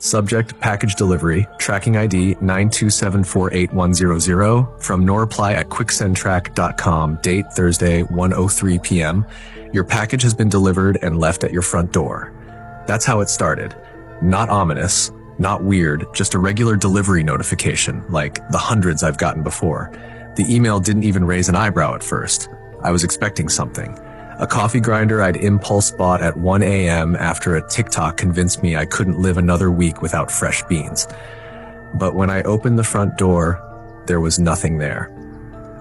Subject, package delivery, tracking ID 9274810 from norreply@quicksendtrack.com, date Thursday 1:03 p.m. Your package has been delivered and left at your front door. That's how it started. Not ominous, not weird, just a regular delivery notification, like the hundreds I've gotten before. The email didn't even raise an eyebrow at first. I was expecting something. A coffee grinder I'd impulse bought at 1 a.m. after a TikTok convinced me I couldn't live another week without fresh beans. But when I opened the front door, there was nothing there.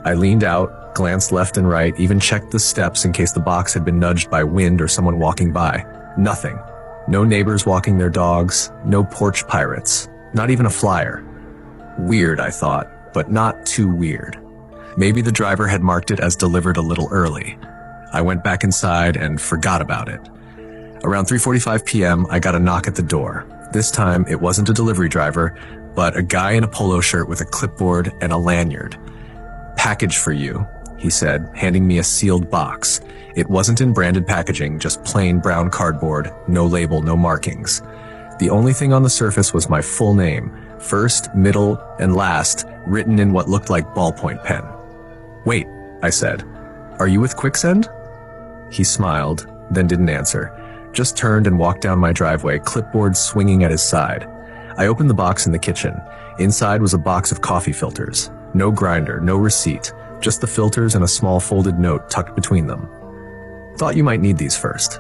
I leaned out, glanced left and right, even checked the steps in case the box had been nudged by wind or someone walking by. Nothing. No neighbors walking their dogs, no porch pirates, not even a flyer. Weird, I thought, but not too weird. Maybe the driver had marked it as delivered a little early. I went back inside and forgot about it. Around 3:45 p.m., I got a knock at the door. This time, it wasn't a delivery driver, but a guy in a polo shirt with a clipboard and a lanyard. "Package for you," he said, handing me a sealed box. It wasn't in branded packaging, just plain brown cardboard, no label, no markings. The only thing on the surface was my full name, first, middle, and last, written in what looked like ballpoint pen. "Wait," I said. "Are you with Quicksend?" He smiled, then didn't answer, just turned and walked down my driveway, clipboard swinging at his side. I opened the box in the kitchen. Inside was a box of coffee filters. No grinder, no receipt, just the filters and a small folded note tucked between them. "Thought you might need these first."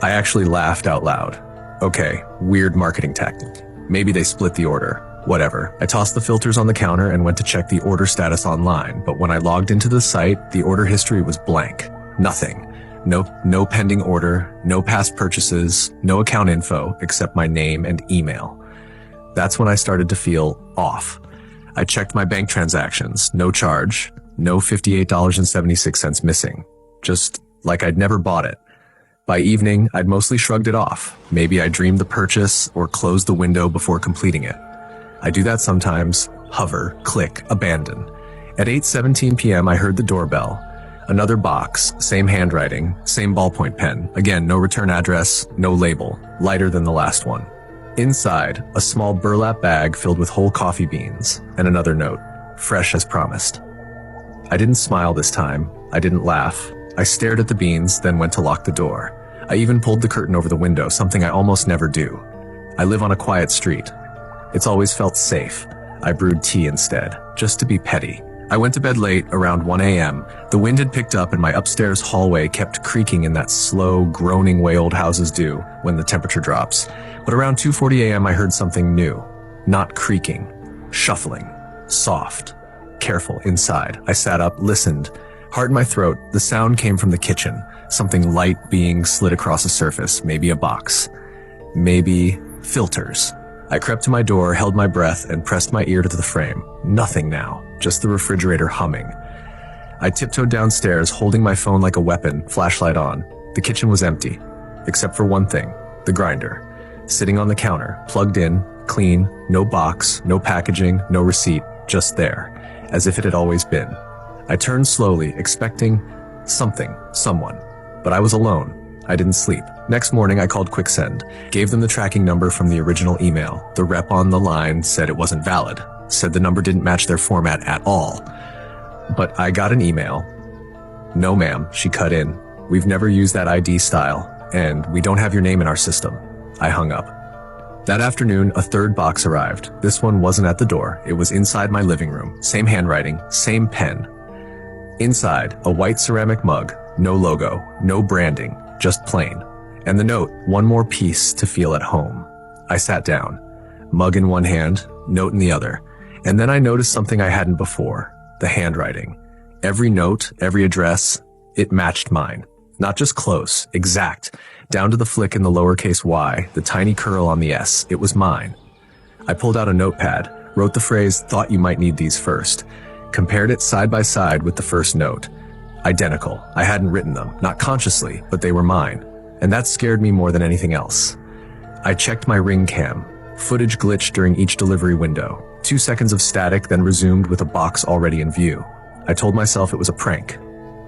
I actually laughed out loud. Okay, weird marketing tactic. Maybe they split the order. Whatever. I tossed the filters on the counter and went to check the order status online, but when I logged into the site, the order history was blank. Nothing. No pending order, no past purchases, no account info, except my name and email. That's when I started to feel off. I checked my bank transactions, no charge, no $58.76 missing. Just like I'd never bought it. By evening, I'd mostly shrugged it off. Maybe I dreamed the purchase or closed the window before completing it. I do that sometimes. Hover, click, abandon. At 8:17 p.m., I heard the doorbell. Another box, same handwriting, same ballpoint pen. Again, no return address, no label, lighter than the last one. Inside, a small burlap bag filled with whole coffee beans, and another note, fresh as promised. I didn't smile this time. I didn't laugh. I stared at the beans, then went to lock the door. I even pulled the curtain over the window, something I almost never do. I live on a quiet street. It's always felt safe. I brewed tea instead, just to be petty. I went to bed late, around 1 a.m. The wind had picked up and my upstairs hallway kept creaking in that slow, groaning way old houses do when the temperature drops. But around 2:40 a.m. I heard something new. Not creaking. Shuffling. Soft. Careful inside. I sat up, listened. Heart in my throat, the sound came from the kitchen. Something light being slid across a surface, maybe a box. Maybe filters. I crept to my door, held my breath, and pressed my ear to the frame. Nothing now, just the refrigerator humming. I tiptoed downstairs, holding my phone like a weapon, flashlight on. The kitchen was empty, except for one thing, the grinder. Sitting on the counter, plugged in, clean, no box, no packaging, no receipt, just there, as if it had always been. I turned slowly, expecting something, someone, but I was alone. I didn't sleep. Next morning, I called Quicksend, gave them the tracking number from the original email. The rep on the line said it wasn't valid, said the number didn't match their format at all. But I got an email. "No, ma'am," she cut in. "We've never used that ID style, and we don't have your name in our system." I hung up. That afternoon, a third box arrived. This one wasn't at the door. It was inside my living room. Same handwriting, same pen. Inside, a white ceramic mug, no logo, no branding, just plain. And the note, one more piece to feel at home. I sat down, mug in one hand, note in the other. And then I noticed something I hadn't before, the handwriting. Every note, every address, it matched mine. Not just close, exact, down to the flick in the lowercase y, the tiny curl on the S. It was mine. I pulled out a notepad, wrote the phrase, "Thought you might need these first," compared it side by side with the first note. Identical. I hadn't written them, not consciously, but they were mine. And that scared me more than anything else. I checked my Ring cam. Footage glitched during each delivery window. 2 seconds of static, then resumed with a box already in view. I told myself it was a prank.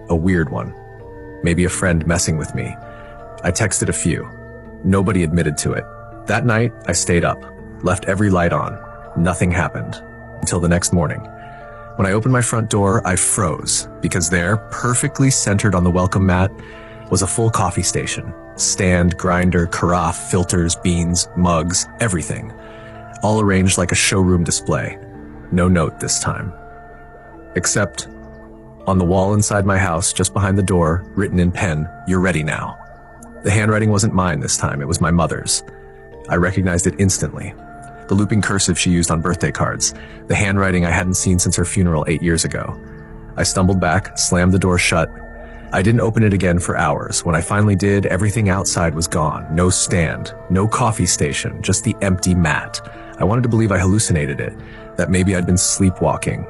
A weird one. Maybe a friend messing with me. I texted a few. Nobody admitted to it. That night, I stayed up, left every light on. Nothing happened until the next morning. When I opened my front door, I froze because there, perfectly centered on the welcome mat, was a full coffee station. Stand, grinder, carafe, filters, beans, mugs, everything. All arranged like a showroom display. No note this time. Except, on the wall inside my house, just behind the door, written in pen, "You're ready now." The handwriting wasn't mine this time, it was my mother's. I recognized it instantly. The looping cursive she used on birthday cards, the handwriting I hadn't seen since her funeral 8 years ago. I stumbled back, slammed the door shut. I didn't open it again for hours. When I finally did, everything outside was gone. No stand, no coffee station, just the empty mat. I wanted to believe I hallucinated it, that maybe I'd been sleepwalking,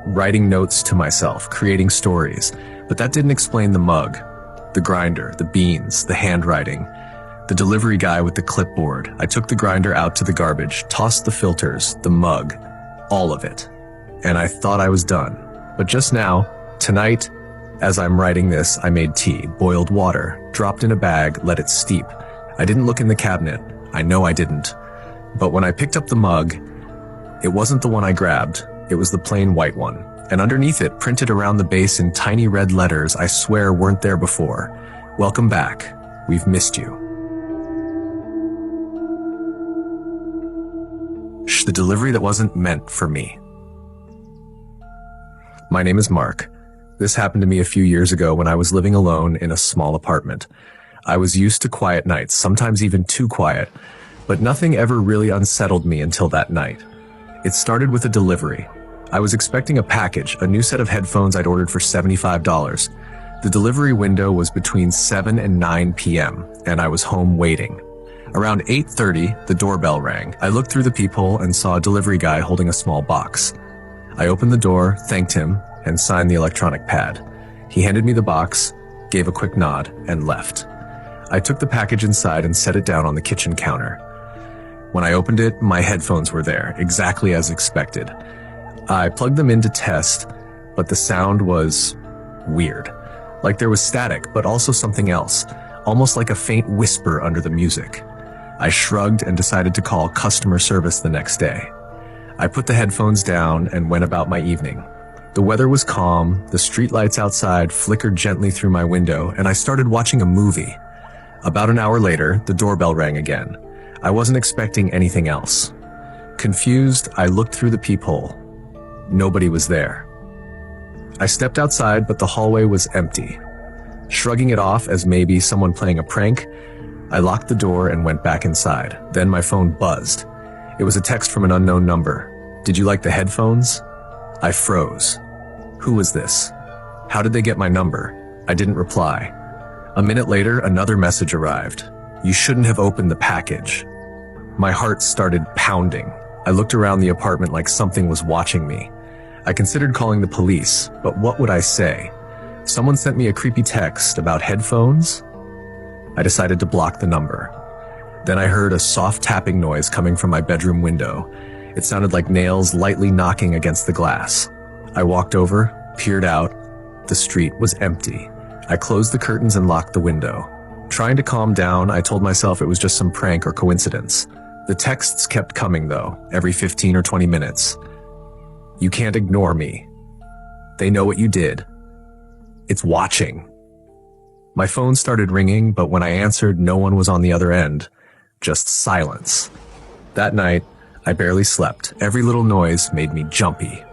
writing notes to myself, creating stories. But that didn't explain the mug, the grinder, the beans, the handwriting, the delivery guy with the clipboard. I took the grinder out to the garbage, tossed the filters, the mug, all of it. And I thought I was done. But just now, tonight, as I'm writing this, I made tea, boiled water, dropped in a bag, let it steep. I didn't look in the cabinet. I know I didn't. But when I picked up the mug, it wasn't the one I grabbed. It was the plain white one. And underneath it, printed around the base in tiny red letters I swear weren't there before. "Welcome back. We've missed you." The delivery that wasn't meant for me. My name is Mark. This happened to me a few years ago when I was living alone in a small apartment. I was used to quiet nights, sometimes even too quiet, but nothing ever really unsettled me until that night. It started with a delivery. I was expecting a package, a new set of headphones I'd ordered for $75. The delivery window was between 7 and 9 p.m., and I was home waiting. Around 8:30, the doorbell rang. I looked through the peephole and saw a delivery guy holding a small box. I opened the door, thanked him, and signed the electronic pad. He handed me the box, gave a quick nod, and left. I took the package inside and set it down on the kitchen counter. When I opened it, my headphones were there, exactly as expected. I plugged them in to test, but the sound was weird. Like there was static, but also something else, almost like a faint whisper under the music. I shrugged and decided to call customer service the next day. I put the headphones down and went about my evening. The weather was calm, the streetlights outside flickered gently through my window, and I started watching a movie. About an hour later, the doorbell rang again. I wasn't expecting anything else. Confused, I looked through the peephole. Nobody was there. I stepped outside, but the hallway was empty. Shrugging it off as maybe someone playing a prank, I locked the door and went back inside. Then my phone buzzed. It was a text from an unknown number. "Did you like the headphones?" I froze. Who was this? How did they get my number? I didn't reply. A minute later, another message arrived. "You shouldn't have opened the package." My heart started pounding. I looked around the apartment like something was watching me. I considered calling the police, but what would I say? Someone sent me a creepy text about headphones? I decided to block the number. Then I heard a soft tapping noise coming from my bedroom window. It sounded like nails lightly knocking against the glass. I walked over, peered out. The street was empty. I closed the curtains and locked the window. Trying to calm down, I told myself it was just some prank or coincidence. The texts kept coming though, every 15 or 20 minutes. "You can't ignore me. They know what you did. It's watching." My phone started ringing, but when I answered, no one was on the other end. Just silence. That night, I barely slept. Every little noise made me jumpy.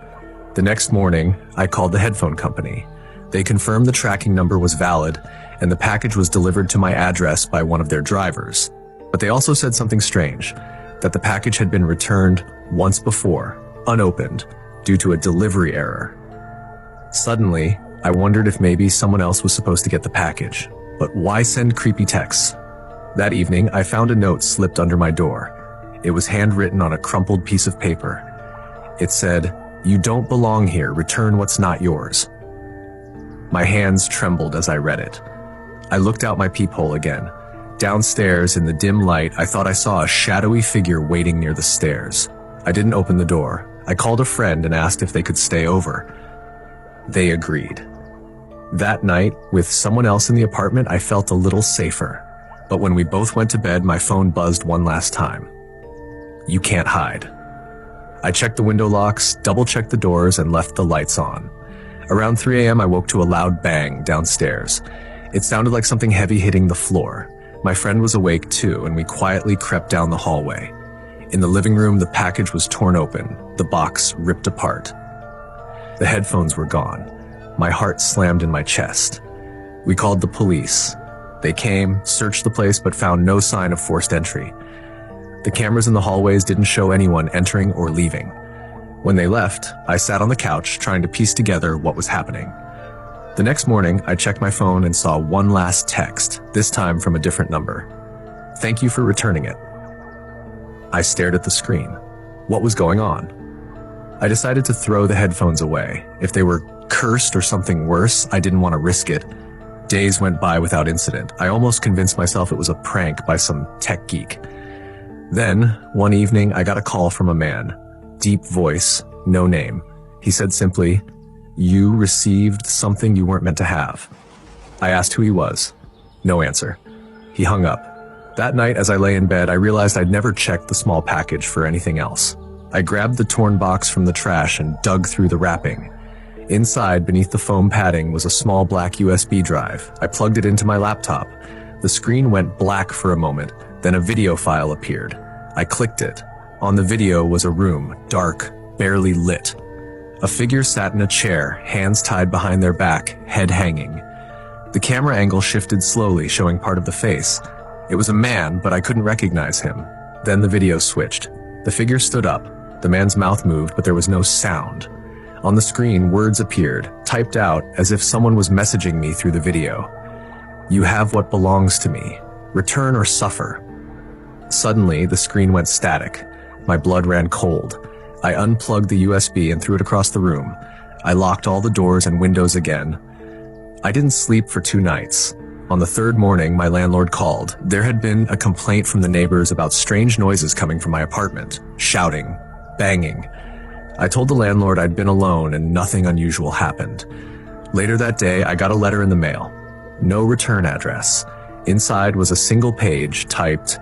The next morning, I called the headphone company. They confirmed the tracking number was valid, and the package was delivered to my address by one of their drivers. But they also said something strange, that the package had been returned once before, unopened, due to a delivery error. Suddenly, I wondered if maybe someone else was supposed to get the package. But why send creepy texts? That evening, I found a note slipped under my door. It was handwritten on a crumpled piece of paper. It said, "You don't belong here. Return what's not yours." My hands trembled as I read it. I looked out my peephole again. Downstairs, in the dim light, I thought I saw a shadowy figure waiting near the stairs. I didn't open the door. I called a friend and asked if they could stay over. They agreed. That night, with someone else in the apartment, I felt a little safer. But when we both went to bed, my phone buzzed one last time. You can't hide. I checked the window locks, double-checked the doors, and left the lights on. Around 3 a.m., I woke to a loud bang downstairs. It sounded like something heavy hitting the floor. My friend was awake too, and we quietly crept down the hallway. In the living room, the package was torn open, the box ripped apart. The headphones were gone. My heart slammed in my chest. We called the police. They came, searched the place, but found no sign of forced entry. The cameras in the hallways didn't show anyone entering or leaving. When they left, I sat on the couch trying to piece together what was happening. The next morning, I checked my phone and saw one last text, this time from a different number. Thank you for returning it. I stared at the screen. What was going on? I decided to throw the headphones away. If they were cursed or something worse, I didn't want to risk it. Days went by without incident. I almost convinced myself it was a prank by some tech geek. Then, one evening, I got a call from a man. Deep voice, no name. He said simply, "You received something you weren't meant to have." I asked who he was. No answer. He hung up. That night, as I lay in bed, I realized I'd never checked the small package for anything else. I grabbed the torn box from the trash and dug through the wrapping. Inside, beneath the foam padding, was a small black USB drive. I plugged it into my laptop. The screen went black for a moment, then a video file appeared. I clicked it. On the video was a room, dark, barely lit. A figure sat in a chair, hands tied behind their back, head hanging. The camera angle shifted slowly, showing part of the face. It was a man, but I couldn't recognize him. Then the video switched. The figure stood up. The man's mouth moved, but there was no sound. On the screen, words appeared, typed out as if someone was messaging me through the video. "You have what belongs to me. Return or suffer." Suddenly, the screen went static. My blood ran cold. I unplugged the USB and threw it across the room. I locked all the doors and windows again. I didn't sleep for 2 nights. On the 3rd morning, my landlord called. There had been a complaint from the neighbors about strange noises coming from my apartment. Shouting, banging. I told the landlord I'd been alone and nothing unusual happened. Later that day, I got a letter in the mail. No return address. Inside was a single page typed,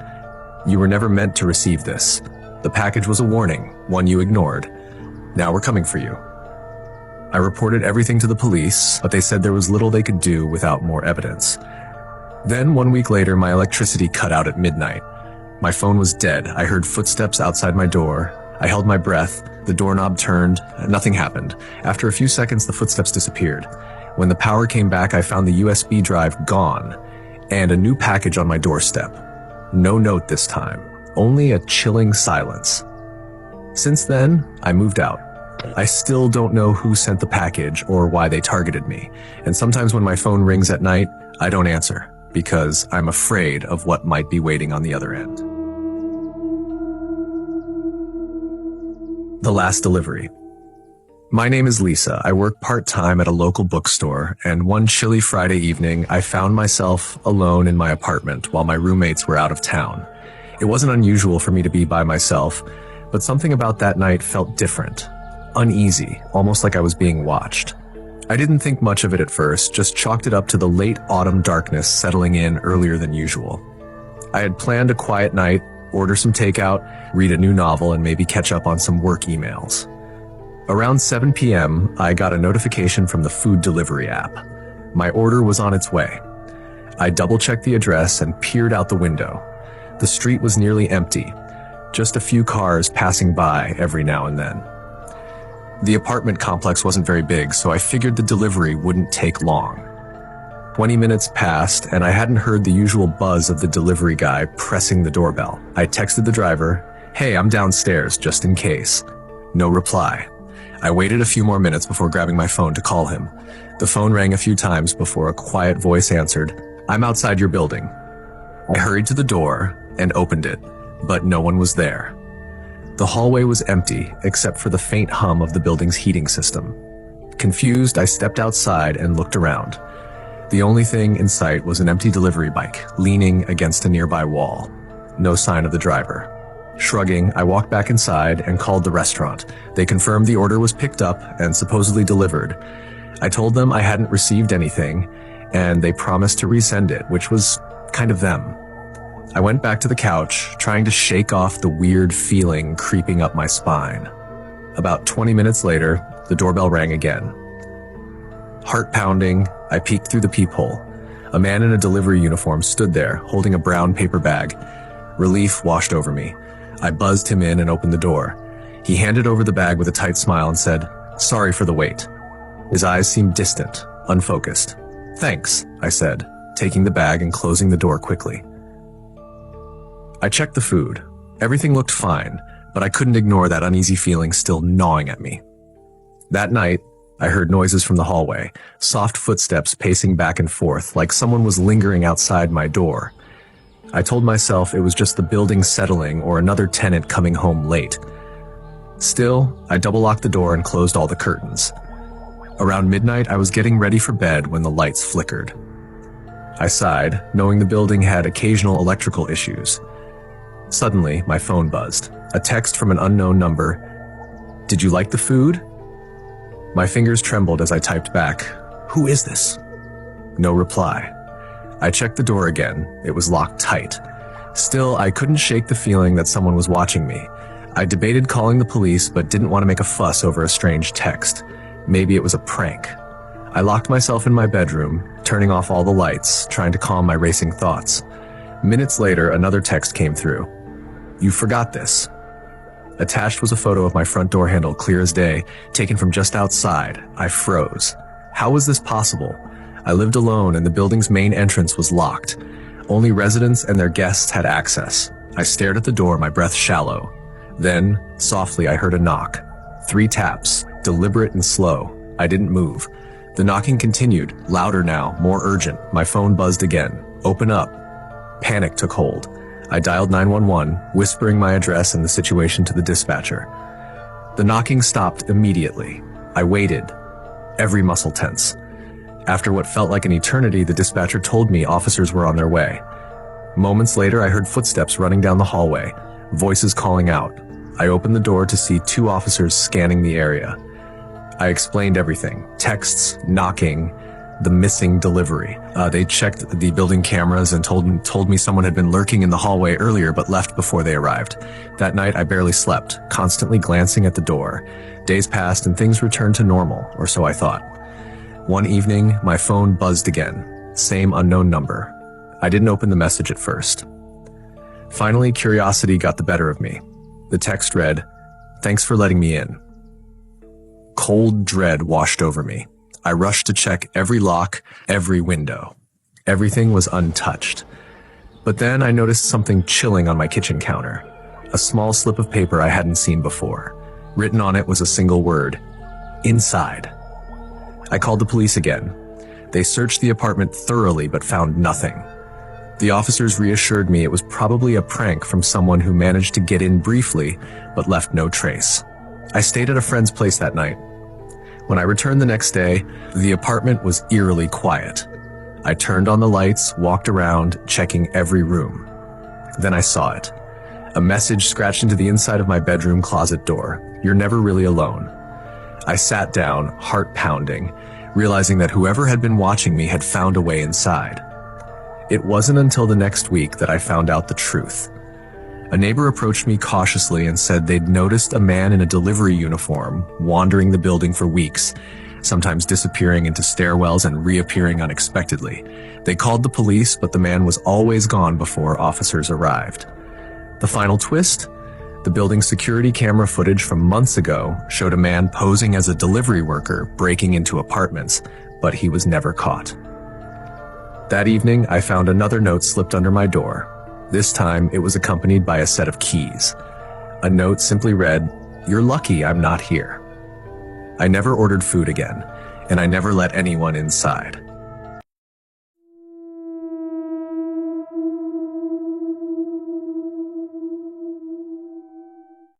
"You were never meant to receive this. The package was a warning, one you ignored. Now we're coming for you." I reported everything to the police, but they said there was little they could do without more evidence. Then 1 week later, my electricity cut out at midnight. My phone was dead. I heard footsteps outside my door. I held my breath. The doorknob turned. Nothing happened. After a few seconds, the footsteps disappeared. When the power came back, I found the USB drive gone and a new package on my doorstep. No note this time, only a chilling silence. Since then, I moved out. I still don't know who sent the package or why they targeted me. And sometimes when my phone rings at night, I don't answer because I'm afraid of what might be waiting on the other end. The last delivery. My name is Lisa. I work part-time at a local bookstore, and one chilly Friday evening, I found myself alone in my apartment while my roommates were out of town. It wasn't unusual for me to be by myself, but something about that night felt different. Uneasy, almost like I was being watched. I didn't think much of it at first, just chalked it up to the late autumn darkness settling in earlier than usual. I had planned a quiet night, order some takeout, read a new novel, and maybe catch up on some work emails. Around 7 p.m., I got a notification from the food delivery app. My order was on its way. I double-checked the address and peered out the window. The street was nearly empty, just a few cars passing by every now and then. The apartment complex wasn't very big, so I figured the delivery wouldn't take long. 20 minutes passed, and I hadn't heard the usual buzz of the delivery guy pressing the doorbell. I texted the driver, "Hey, I'm downstairs, just in case." No reply. I waited a few more minutes before grabbing my phone to call him. The phone rang a few times before a quiet voice answered, "I'm outside your building." I hurried to the door and opened it, but no one was there. The hallway was empty, except for the faint hum of the building's heating system. Confused, I stepped outside and looked around. The only thing in sight was an empty delivery bike, leaning against a nearby wall. No sign of the driver. Shrugging, I walked back inside and called the restaurant. They confirmed the order was picked up and supposedly delivered. I told them I hadn't received anything, and they promised to resend it, which was kind of them. I went back to the couch, trying to shake off the weird feeling creeping up my spine. About 20 minutes later, the doorbell rang again. Heart pounding, I peeked through the peephole. A man in a delivery uniform stood there, holding a brown paper bag. Relief washed over me. I buzzed him in and opened the door. He handed over the bag with a tight smile and said, "Sorry for the wait." His eyes seemed distant, unfocused. "Thanks," I said, taking the bag and closing the door quickly. I checked the food. Everything looked fine, but I couldn't ignore that uneasy feeling still gnawing at me. That night, I heard noises from the hallway, soft footsteps pacing back and forth like someone was lingering outside my door. I told myself it was just the building settling or another tenant coming home late. Still, I double-locked the door and closed all the curtains. Around midnight, I was getting ready for bed when the lights flickered. I sighed, knowing the building had occasional electrical issues. Suddenly, my phone buzzed. A text from an unknown number. "Did you like the food?" My fingers trembled as I typed back, "Who is this?" No reply. I checked the door again. It was locked tight. Still, I couldn't shake the feeling that someone was watching me. I debated calling the police, but didn't want to make a fuss over a strange text. Maybe it was a prank. I locked myself in my bedroom, turning off all the lights, trying to calm my racing thoughts. Minutes later, another text came through. "You forgot this." Attached was a photo of my front door handle, clear as day, taken from just outside. I froze. How was this possible? I lived alone and the building's main entrance was locked. Only residents and their guests had access. I stared at the door, my breath shallow. Then, softly, I heard a knock. 3 taps, deliberate and slow. I didn't move. The knocking continued, louder now, more urgent. My phone buzzed again. "Open up." Panic took hold. I dialed 911, whispering my address and the situation to the dispatcher. The knocking stopped immediately. I waited, every muscle tense. After what felt like an eternity, the dispatcher told me officers were on their way. Moments later, I heard footsteps running down the hallway, voices calling out. I opened the door to see 2 officers scanning the area. I explained everything, texts, knocking, the missing delivery. They checked the building cameras and told me someone had been lurking in the hallway earlier but left before they arrived. That night, I barely slept, constantly glancing at the door. Days passed and things returned to normal, or so I thought. One evening, my phone buzzed again. Same unknown number. I didn't open the message at first. Finally, curiosity got the better of me. The text read, "Thanks for letting me in." Cold dread washed over me. I rushed to check every lock, every window. Everything was untouched. But then I noticed something chilling on my kitchen counter. A small slip of paper I hadn't seen before. Written on it was a single word, "Inside." I called the police again. They searched the apartment thoroughly but found nothing. The officers reassured me it was probably a prank from someone who managed to get in briefly but left no trace. I stayed at a friend's place that night. When I returned the next day, the apartment was eerily quiet. I turned on the lights, walked around, checking every room. Then I saw it. A message scratched into the inside of my bedroom closet door. "You're never really alone." I sat down, heart pounding, realizing that whoever had been watching me had found a way inside. It wasn't until the next week that I found out the truth. A neighbor approached me cautiously and said they'd noticed a man in a delivery uniform wandering the building for weeks, sometimes disappearing into stairwells and reappearing unexpectedly. They called the police, but the man was always gone before officers arrived. The final twist? The building's security camera footage from months ago showed a man posing as a delivery worker breaking into apartments, but he was never caught. That evening, I found another note slipped under my door. This time, it was accompanied by a set of keys. A note simply read, "You're lucky I'm not here." I never ordered food again, and I never let anyone inside.